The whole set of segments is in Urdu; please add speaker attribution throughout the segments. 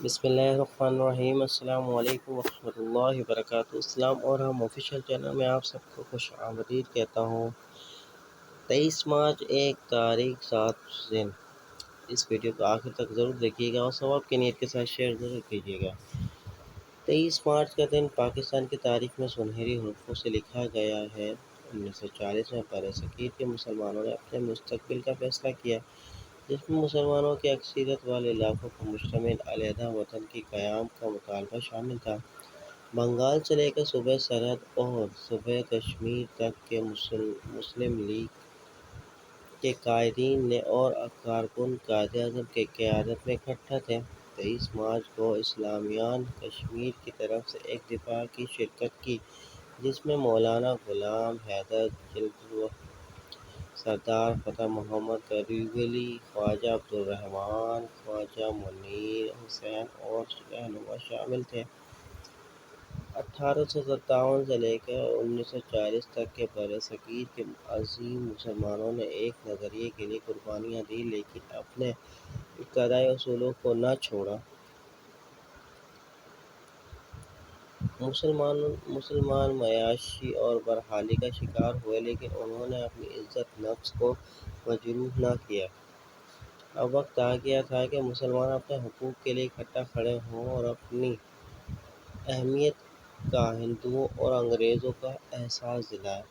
Speaker 1: بسم اللہ الرحمن الرحیم۔ السلام علیکم ورحمۃ اللہ وبرکاتہ۔ اسلام اور ہم آفیشیل چینل میں آپ سب کو خوش آمدید کہتا ہوں۔ 23 مارچ ایک تاریخ ذات دن۔ اس ویڈیو کو آخر تک ضرور دیکھیے گا اور ثواب کی نیت کے ساتھ شیئر ضرور کیجیے گا۔ 23 مارچ کا دن پاکستان کی تاریخ میں سنہری حروفوں سے لکھا گیا ہے۔ 1940 میں برصغیر کے مسلمانوں نے اپنے مستقبل کا فیصلہ کیا، جس میں مسلمانوں کی اکثریت والے علاقوں پر مشتمل علیحدہ وطن کے قیام کا مطالبہ شامل تھا۔ بنگال سے لے کر صوبہ سرحد اور صوبہ کشمیر تک کے مسلم لیگ کے قائدین اور کارکن قائداعظم کی قیادت میں اکٹھا تھے۔ 23 مارچ کو اسلامیان کشمیر کی طرف سے ایک دفاع کی شرکت کی، جس میں مولانا غلام حیدر جلدرو، سردار فتح محمد توریگلی، خواجہ عبدالرحمن، خواجہ منیر حسین اور رہنما شامل تھے۔ 1857 سے لے کر 1940 تک کے برصغیر کے عظیم مسلمانوں نے ایک نظریے کے لیے قربانیاں دیں، لیکن اپنے ابتدائی اصولوں کو نہ چھوڑا۔ مسلمان معاشی اور بدحالی کا شکار ہوئے، لیکن انہوں نے اپنی عزت نفس کو مجروح نہ کیا۔ اب وقت آ گیا تھا کہ مسلمان اپنے حقوق کے لیے اکٹھے کھڑے ہوں اور اپنی اہمیت کا ہندوؤں اور انگریزوں کو احساس دلائیں۔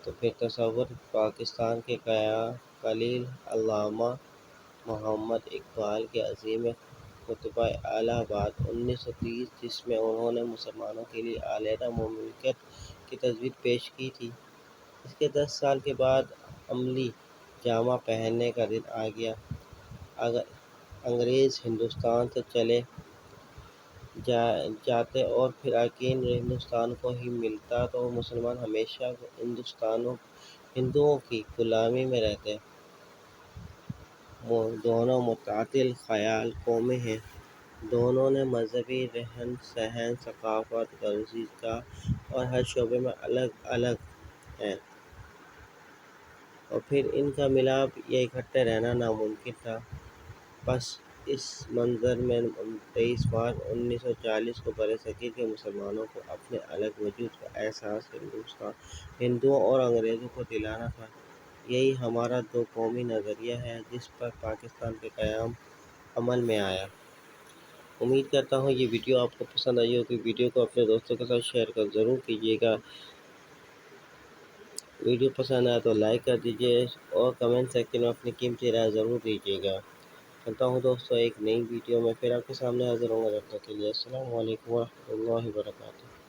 Speaker 1: تو پھر تصور پاکستان کے خلیل علامہ محمد اقبال کے عظیم خطبہ الہ آباد 1930، جس میں انہوں نے مسلمانوں کے لیے علیحدہ مملکت کی تجویز پیش کی تھی۔ اس کے 10 سال کے بعد عملی جامہ پہننے کا دن آ گیا۔ اگر انگریز ہندوستان سے چلے جاتے اور پھر یقین ہندوستان کو ہی ملتا تو مسلمان ہمیشہ ہندوؤں کی غلامی میں رہتے۔ دونوں متعدد خیال قومیں ہیں، دونوں نے مذہبی رہن سہن، ثقافت، گزشتہ اور ہر شعبے میں الگ الگ ہیں، اور پھر ان کا ملاپ یا اکٹھے رہنا ناممکن تھا۔ بس اس منظر میں 23 مارچ 1940 کو برصغیر کے مسلمانوں کو اپنے الگ وجود کا احساس ہندوؤں اور انگریزوں کو دلانا تھا۔ یہی ہمارا دو قومی نظریہ ہے، جس پر پاکستان کا قیام عمل میں آیا۔ امید کرتا ہوں یہ ویڈیو آپ کو پسند آئی ہوگی۔ ویڈیو کو اپنے دوستوں کے ساتھ شیئر ضرور کیجیے گا۔ ویڈیو پسند آئے تو لائک کر دیجیے اور کمنٹ سیکشن میں اپنی قیمتی رائے ضرور دیجیے گا۔ چلتا ہوں دوستوں، ایک نئی ویڈیو میں پھر آپ کے سامنے حاضر ہوں گا۔ تب تک کے لیے السلام علیکم ورحمۃ اللہ وبرکاتہ۔